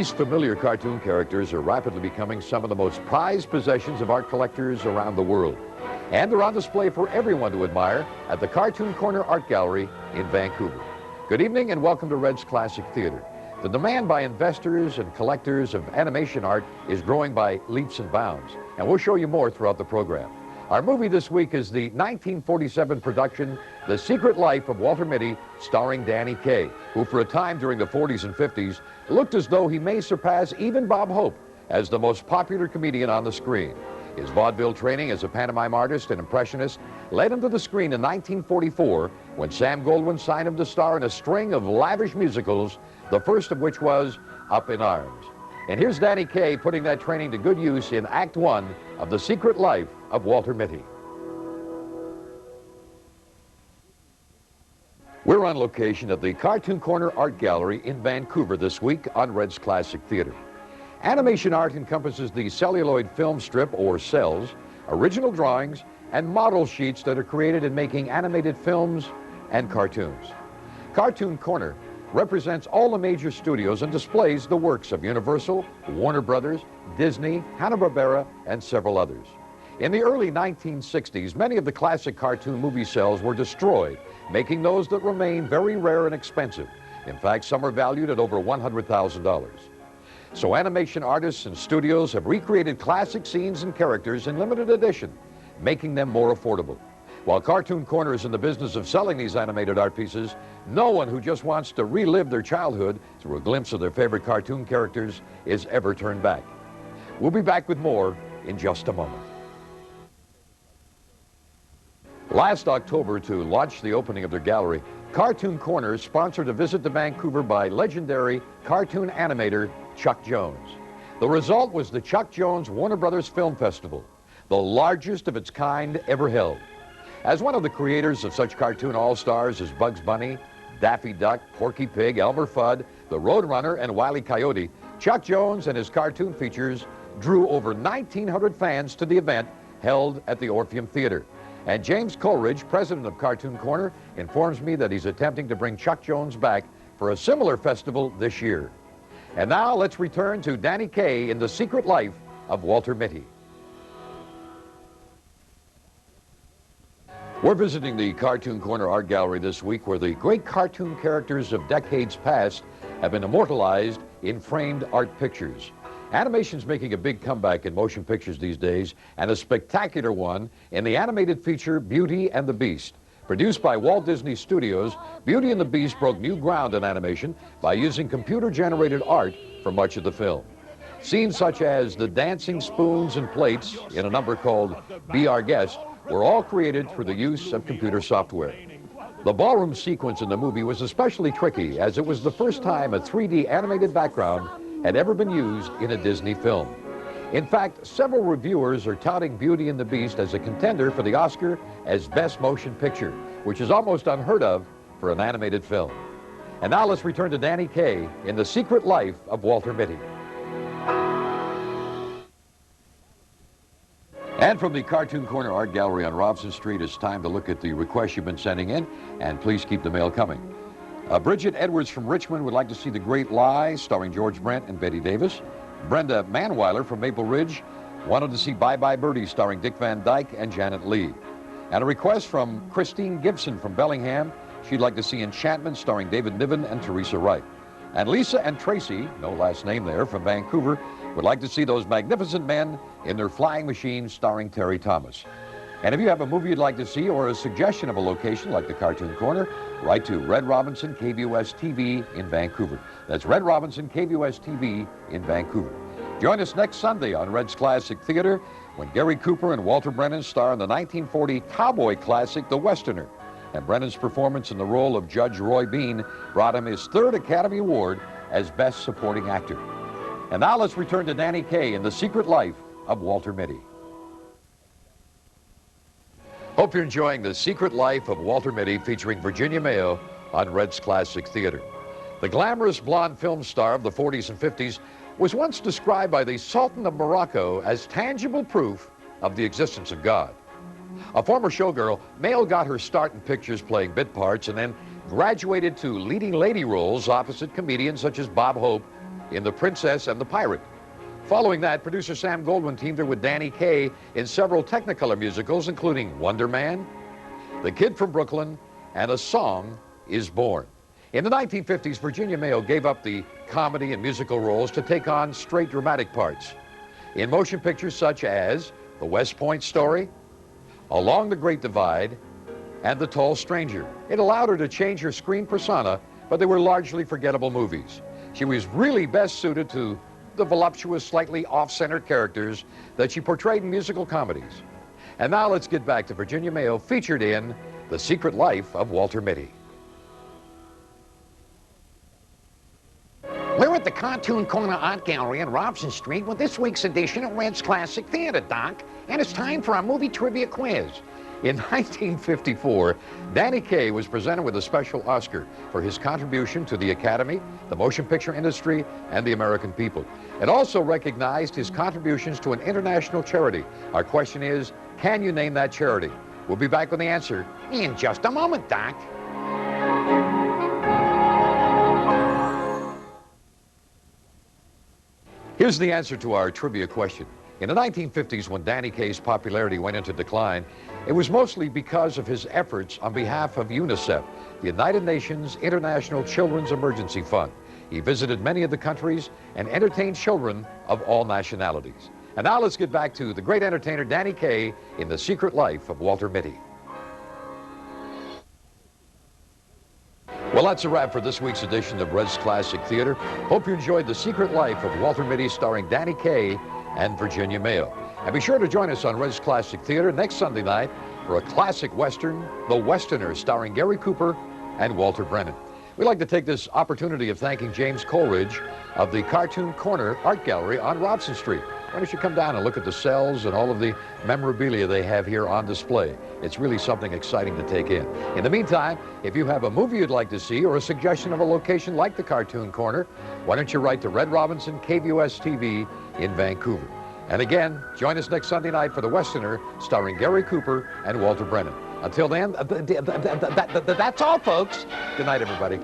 These familiar cartoon characters are rapidly becoming some of the most prized possessions of art collectors around the world. And they're on display for everyone to admire at the Cartoon Corner Art Gallery in Vancouver. Good evening and welcome to Red's Classic Theater. The demand by investors and collectors of animation art is growing by leaps and bounds, and we'll show you more throughout the program. Our movie this week is the 1947 production, The Secret Life of Walter Mitty, starring Danny Kaye, who for a time during the 40s and 50s looked as though he may surpass even Bob Hope as the most popular comedian on the screen. His vaudeville training as a pantomime artist and impressionist led him to the screen in 1944 when Sam Goldwyn signed him to star in a string of lavish musicals, the first of which was Up in Arms. And here's Danny Kaye putting that training to good use in Act One of The Secret Life of Walter Mitty. We're on location at the Cartoon Corner Art Gallery in Vancouver this week on Red's Classic Theater. Animation art encompasses the celluloid film strip, or cells, original drawings, and model sheets that are created in making animated films and cartoons. Cartoon Corner represents all the major studios and displays the works of Universal, Warner Brothers, Disney, Hanna-Barbera, and several others. In the early 1960s, many of the classic cartoon movie cells were destroyed, making those that remain very rare and expensive. In fact, some are valued at over $100,000. So animation artists and studios have recreated classic scenes and characters in limited edition, making them more affordable. While Cartoon Corner is in the business of selling these animated art pieces, no one who just wants to relive their childhood through a glimpse of their favorite cartoon characters is ever turned back. We'll be back with more in just a moment. Last October, to launch the opening of their gallery, Cartoon Corner sponsored a visit to Vancouver by legendary cartoon animator Chuck Jones. The result was the Chuck Jones Warner Brothers Film Festival, the largest of its kind ever held. As one of the creators of such cartoon all-stars as Bugs Bunny, Daffy Duck, Porky Pig, Elmer Fudd, the Roadrunner, and Wile E. Coyote, Chuck Jones and his cartoon features drew over 1,900 fans to the event held at the Orpheum Theater. And James Coleridge, president of Cartoon Corner, informs me that he's attempting to bring Chuck Jones back for a similar festival this year. And now let's return to Danny Kaye in The Secret Life of Walter Mitty. We're visiting the Cartoon Corner Art Gallery this week, where the great cartoon characters of decades past have been immortalized in framed art pictures. Animation's making a big comeback in motion pictures these days, and a spectacular one in the animated feature Beauty and the Beast. Produced by Walt Disney Studios, Beauty and the Beast broke new ground in animation by using computer-generated art for much of the film. Scenes such as the dancing spoons and plates in a number called Be Our Guest were all created through the use of computer software. The ballroom sequence in the movie was especially tricky, as it was the first time a 3D animated background had ever been used in a Disney film. In fact, several reviewers are touting Beauty and the Beast as a contender for the Oscar as Best Motion Picture, which is almost unheard of for an animated film. And now let's return to Danny Kaye in The Secret Life of Walter Mitty. And from the Cartoon Corner Art Gallery on Robson Street, it's time to look at the requests you've been sending in, and please keep the mail coming. Bridget Edwards from Richmond would like to see The Great Lie, starring George Brent and Betty Davis. Brenda Manweiler from Maple Ridge wanted to see Bye Bye Birdie, starring Dick Van Dyke and Janet Leigh. And a request from Christine Gibson from Bellingham. She'd like to see Enchantment, starring David Niven and Teresa Wright. And Lisa and Tracy, no last name there, from Vancouver, would like to see Those Magnificent Men in Their Flying Machine, starring Terry Thomas. And if you have a movie you'd like to see or a suggestion of a location like the Cartoon Corner, write to Red Robinson, KVOS TV in Vancouver. That's Red Robinson, KVOS TV in Vancouver. Join us next Sunday on Red's Classic Theater when Gary Cooper and Walter Brennan star in the 1940 cowboy classic, The Westerner. And Brennan's performance in the role of Judge Roy Bean brought him his third Academy Award as Best Supporting Actor. And now let's return to Danny Kaye in The Secret Life of Walter Mitty. Hope you're enjoying The Secret Life of Walter Mitty, featuring Virginia Mayo on Red's Classic Theater. The glamorous blonde film star of the 40s and 50s was once described by the Sultan of Morocco as tangible proof of the existence of God. A former showgirl, Mayo got her start in pictures playing bit parts and then graduated to leading lady roles opposite comedians such as Bob Hope in The Princess and the Pirate. Following that, producer Sam Goldwyn teamed her with Danny Kaye in several Technicolor musicals, including Wonder Man, The Kid from Brooklyn, and A Song is Born. In the 1950s, Virginia Mayo gave up the comedy and musical roles to take on straight dramatic parts in motion pictures such as The West Point Story, Along the Great Divide, and The Tall Stranger. It allowed her to change her screen persona, but they were largely forgettable movies. She was really best suited to the voluptuous, slightly off-center characters that she portrayed in musical comedies. And now let's get back to Virginia Mayo, featured in The Secret Life of Walter Mitty. We're at the Cartoon Corner Art Gallery on Robson Street with this week's edition of Red's Classic Theater, Doc, and it's time for our movie trivia quiz. In 1954, Danny Kaye was presented with a special Oscar for his contribution to the Academy, the motion picture industry, and the American people. It also recognized his contributions to an international charity. Our question is, can you name that charity? We'll be back with the answer in just a moment, Doc. Here's the answer to our trivia question. In the 1950s, when Danny Kaye's popularity went into decline, it was mostly because of his efforts on behalf of UNICEF, the United Nations International Children's Emergency Fund. He visited many of the countries and entertained children of all nationalities. And now let's get back to the great entertainer Danny Kaye in The Secret Life of Walter Mitty. Well, that's a wrap for this week's edition of Red's Classic Theater. Hope you enjoyed The Secret Life of Walter Mitty, starring Danny Kaye and Virginia Mayo. And be sure to join us on Red's Classic Theater next Sunday night for a classic Western, The Westerner, starring Gary Cooper and Walter Brennan. We'd like to take this opportunity of thanking James Coleridge of the Cartoon Corner Art Gallery on Robson Street. Why don't you come down and look at the cells and all of the memorabilia they have here on display. It's really something exciting to take in. In the meantime, if you have a movie you'd like to see or a suggestion of a location like the Cartoon Corner, why don't you write to Red Robinson, KVUS-TV in Vancouver. And again, join us next Sunday night for The Westerner, starring Gary Cooper and Walter Brennan. Until then, that's all, folks. Good night, everybody.